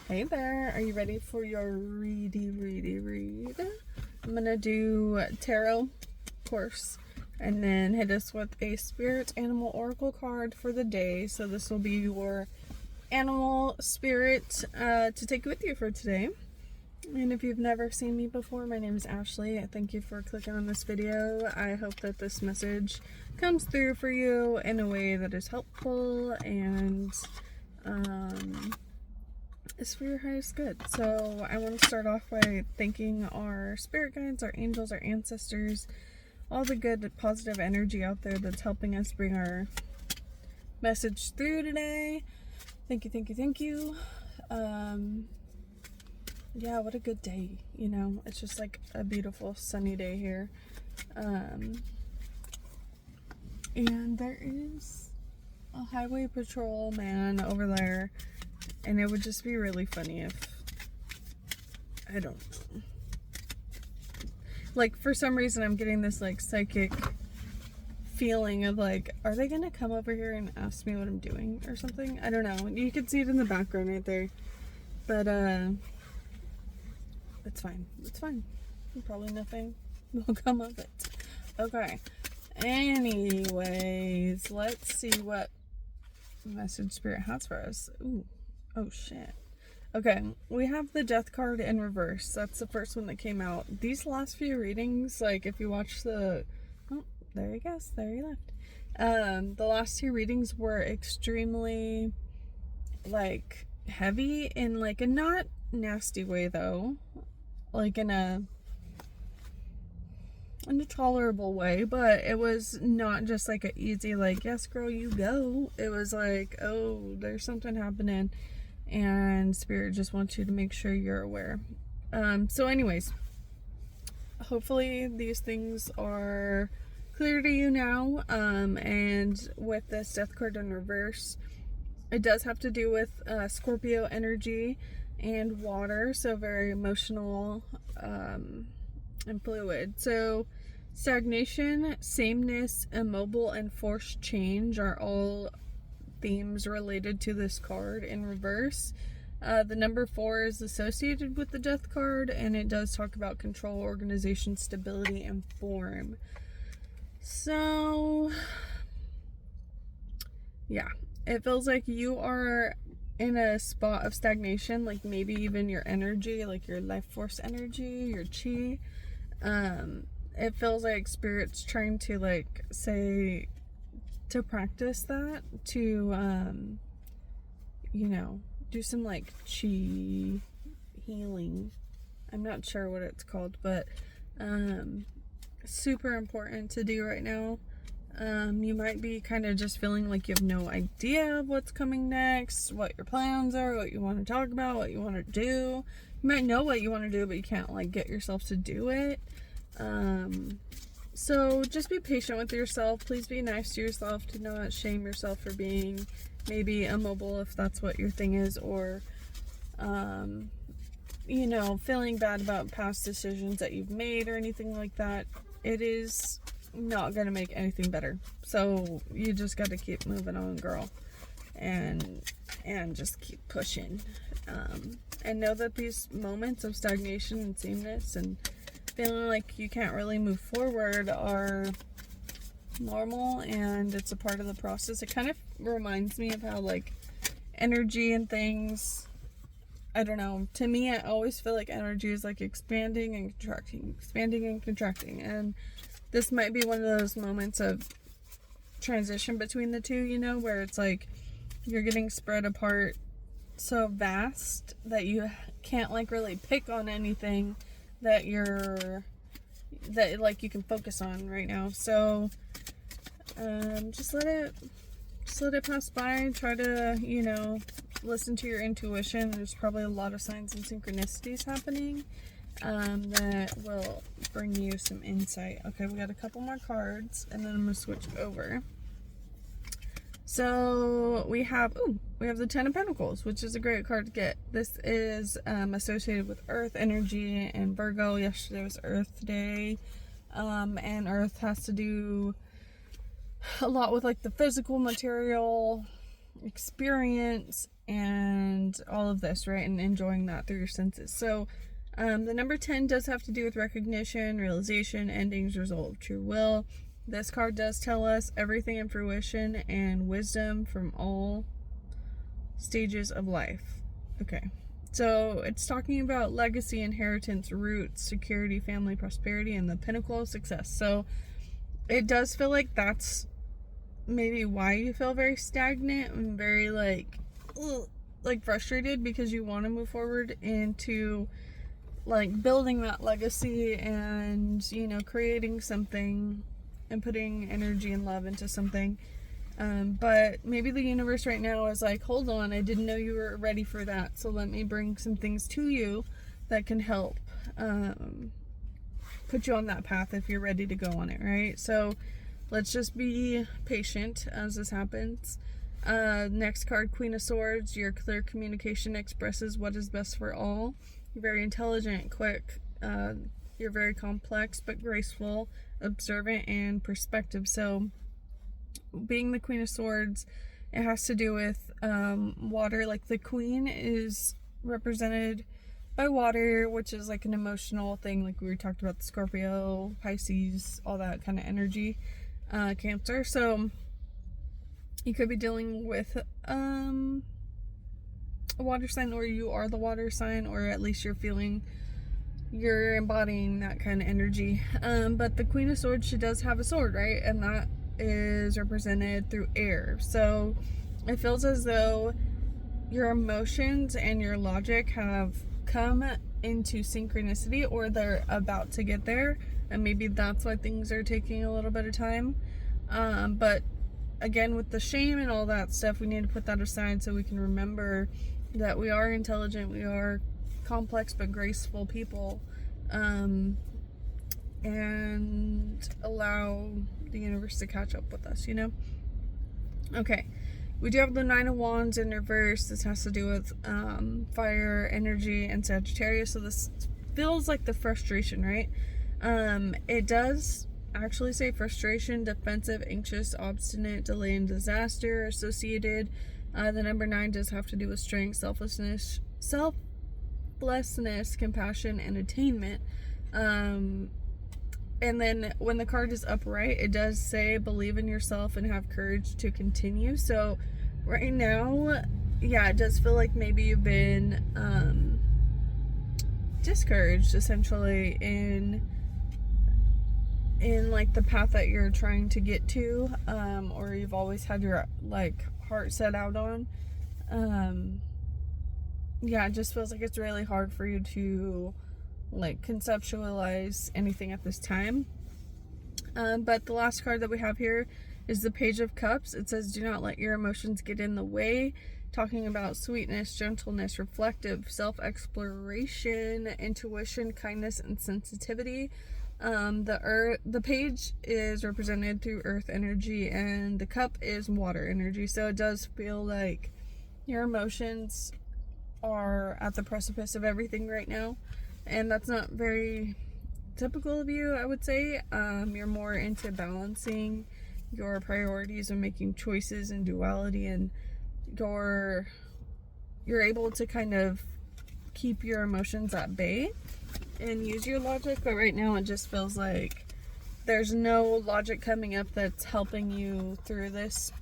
Hey there, are you ready for your read? I'm gonna do tarot course and then hit us with a spirit animal oracle card for the day. So this will be your animal spirit to take with you for today. And if you've never seen me before, my name is Ashley. Thank you for clicking on this video. I hope that this message comes through for you in a way that is helpful and is for your highest good. So I want to start off by thanking our spirit guides, our angels, our ancestors, all the good positive energy out there that's helping us bring our message through today. Thank you. Yeah, what a good day. You know, it's just like a beautiful sunny day here. And there is a highway patrol man over there. And it would just be really funny if, I don't know. Like, for some reason, I'm getting this, like, psychic feeling of, like, are they gonna come over here and ask me what I'm doing or something? I don't know. You can see it in the background right there. But, it's fine. It's fine. Probably nothing will come of it. Okay. Anyways, let's see what message spirit has for us. Ooh. Oh shit. Okay, we have the death card in reverse. That's the first one that came out. These last few readings, like if you watch the... Oh, there he goes. There he left. The last two readings were extremely, like, heavy in, like, a not nasty way, though. Like, in a tolerable way, but it was not just, like, an easy, like, yes, girl, you go. It was like, oh, there's something happening. And spirit just wants you to make sure you're aware. So anyways, hopefully these things are clear to you now. And with this death card in reverse, it does have to do with Scorpio energy and water, so very emotional and fluid. So stagnation, sameness, immobile, and forced change are all themes related to this card in reverse. The number 4 is associated with the death card, and it does talk about control, organization, stability, and form. So yeah, it feels like you are in a spot of stagnation, like maybe even your energy, like your life force energy, your chi. It feels like spirit's trying to, like, say to practice that, to you know, do some, like, chi healing. I'm not sure what it's called, but super important to do right now. You might be kind of just feeling like you have no idea of what's coming next, what your plans are, what you want to talk about, what you want to do. You might know what you want to do, but you can't, like, get yourself to do it. So just be patient with yourself. Please be nice to yourself. Do not shame yourself for being maybe immobile, if that's what your thing is, or, you know, feeling bad about past decisions that you've made or anything like that. It is not going to make anything better. So you just got to keep moving on, girl, and just keep pushing. And know that these moments of stagnation and sameness and feeling like you can't really move forward are normal, and it's a part of the process. It kind of reminds me of how, like, energy and things, I don't know, to me I always feel like energy is like expanding and contracting, and this might be one of those moments of transition between the two, you know, where it's like you're getting spread apart so vast that you can't, like, really pick on anything that like you can focus on right now. So just let it pass by. Try to, you know, listen to your intuition. There's probably a lot of signs and synchronicities happening that will bring you some insight. Okay, we got a couple more cards, and then I'm gonna switch over. So we have the 10 of Pentacles, which is a great card to get. This is associated with Earth energy and Virgo. Yesterday was Earth Day, and Earth has to do a lot with, like, the physical, material experience, and all of this, right? And enjoying that through your senses. So the number 10 does have to do with recognition, realization, endings, result of true will. This card does tell us everything in fruition and wisdom from all stages of life. Okay. So it's talking about legacy, inheritance, roots, security, family, prosperity, and the pinnacle of success. So it does feel like that's maybe why you feel very stagnant and very like frustrated, because you want to move forward into like building that legacy and, you know, creating something and putting energy and love into something. But maybe the universe right now is like, hold on, I didn't know you were ready for that. So let me bring some things to you that can help put you on that path if you're ready to go on it, right? So let's just be patient as this happens. Next card, Queen of Swords. Your clear communication expresses what is best for all. You're very intelligent, quick. You're very complex but graceful, observant, and perspective. So being the Queen of Swords, it has to do with water. Like the Queen is represented by water, which is like an emotional thing, like we talked about the Scorpio, Pisces, all that kind of energy, Cancer. So you could be dealing with a water sign, or you are the water sign, or at least you're embodying that kind of energy. But the Queen of Swords, she does have a sword, right? And that is represented through air. So it feels as though your emotions and your logic have come into synchronicity, or they're about to get there, and maybe that's why things are taking a little bit of time. But again, with the shame and all that stuff, we need to put that aside so we can remember that we are intelligent, we are complex but graceful people, and allow the universe to catch up with us, you know? Okay, we do have the Nine of Wands in reverse. This has to do with fire, energy, and Sagittarius. So this feels like the frustration, right? It does actually say frustration, defensive, anxious, obstinate, delay, and disaster associated. The number 9 does have to do with strength, selflessness, compassion, and attainment. And then when the card is upright, it does say believe in yourself and have courage to continue. So right now, yeah, it does feel like maybe you've been discouraged essentially in like the path that you're trying to get to, or you've always had your like heart set out on. Yeah, it just feels like it's really hard for you to like conceptualize anything at this time. But the last card that we have here is the Page of Cups. It says do not let your emotions get in the way, talking about sweetness, gentleness, reflective, self-exploration, intuition, kindness, and sensitivity. The page is represented through earth energy, and the cup is water energy. So it does feel like your emotions are at the precipice of everything right now, and that's not very typical of you, I would say. You're more into balancing your priorities and making choices and duality, and you're able to kind of keep your emotions at bay and use your logic. But right now it just feels like there's no logic coming up that's helping you through this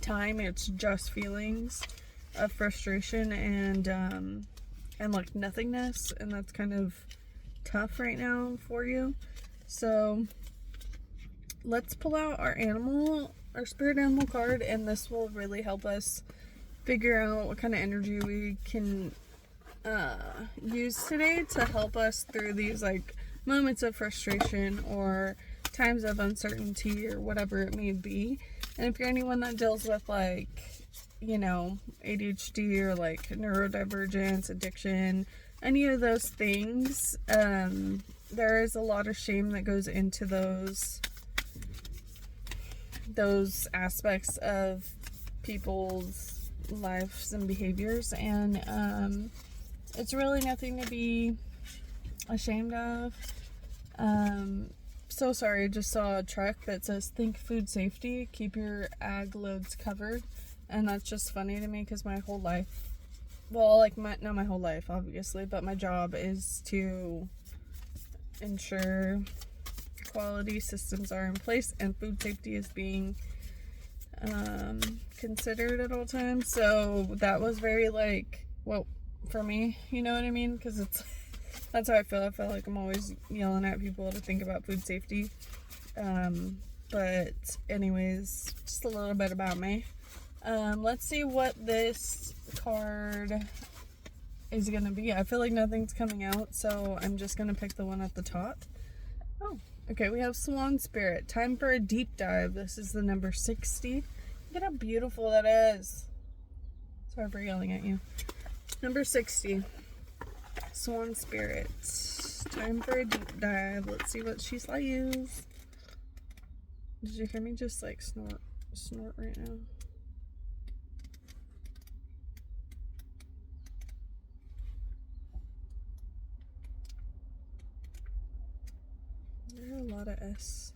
time. It's just feelings of frustration and like nothingness, and that's kind of tough right now for you. So let's pull out our spirit animal card, and this will really help us figure out what kind of energy we can use today to help us through these like moments of frustration or times of uncertainty or whatever it may be. And if you're anyone that deals with like, you know, ADHD or like neurodivergence, addiction, any of those things, there is a lot of shame that goes into those aspects of people's lives and behaviors, and it's really nothing to be ashamed of. So sorry, I just saw a truck that says think food safety, keep your ag loads covered. And that's just funny to me because my whole life, well, like, not my whole life, obviously, but my job is to ensure quality systems are in place and food safety is being considered at all times. So that was very, like, well, for me, you know what I mean? Because that's how I feel. I feel like I'm always yelling at people to think about food safety. But anyways, just a little bit about me. Let's see what this card is going to be. I feel like nothing's coming out, so I'm just going to pick the one at the top. Oh, okay, we have Swan Spirit. Time for a deep dive. This is the number 60. Look at how beautiful that is. Sorry for yelling at you. Number 60. Swan Spirit. Time for a deep dive. Let's see what she slays. Did you hear me just like snort right now? There are a lot of S.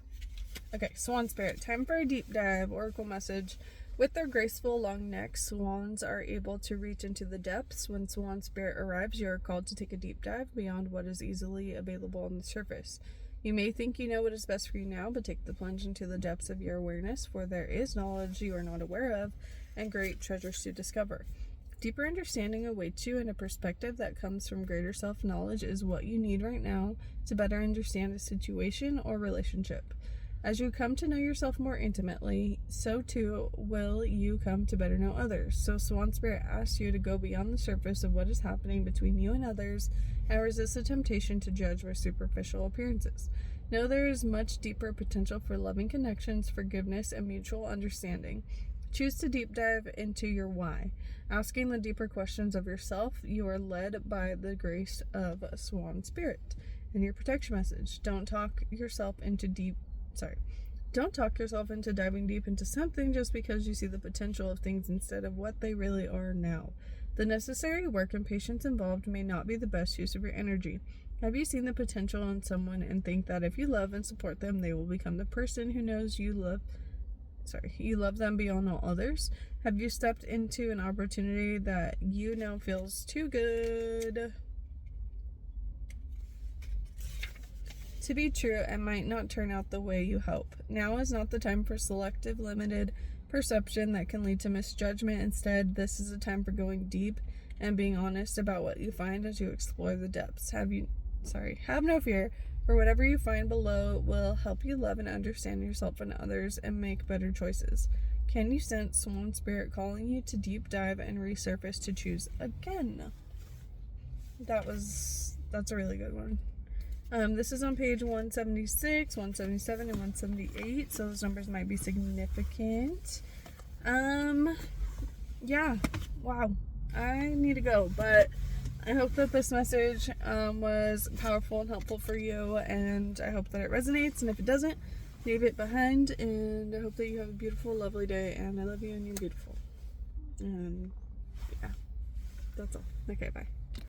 Okay, Swan Spirit. Time for a deep dive. Oracle message. With their graceful long necks, swans are able to reach into the depths. When Swan Spirit arrives, you are called to take a deep dive beyond what is easily available on the surface. You may think you know what is best for you now, but take the plunge into the depths of your awareness, for there is knowledge you are not aware of and great treasures to discover. Deeper understanding awaits you, and a perspective that comes from greater self-knowledge is what you need right now to better understand a situation or relationship. As you come to know yourself more intimately, so too will you come to better know others. So Swan Spirit asks you to go beyond the surface of what is happening between you and others and resist the temptation to judge by superficial appearances. Know there is much deeper potential for loving connections, forgiveness, and mutual understanding. Choose to deep dive into your why. Asking the deeper questions of yourself, you are led by the grace of Swan Spirit. And your protection message: don't talk yourself into diving deep into something just because you see the potential of things instead of what they really are now. The necessary work and patience involved may not be the best use of your energy. Have you seen the potential in someone and think that if you love and support them, they will become the person who knows you love them beyond all others? Have you stepped into an opportunity that you know feels too good to be true and might not turn out the way you hope? Now is not the time for selective, limited perception that can lead to misjudgment. Instead, this is a time for going deep and being honest about what you find as you explore the depths. Have no fear, for whatever you find below will help you love and understand yourself and others and make better choices. Can you sense Swan Spirit calling you to deep dive and resurface to choose again? That's a really good one. This is on page 176, 177, and 178, so those numbers might be significant. Yeah, wow, I need to go, but I hope that this message was powerful and helpful for you, and I hope that it resonates, and if it doesn't, leave it behind, and I hope that you have a beautiful, lovely day, and I love you, and you're beautiful. And yeah, that's all. Okay, bye.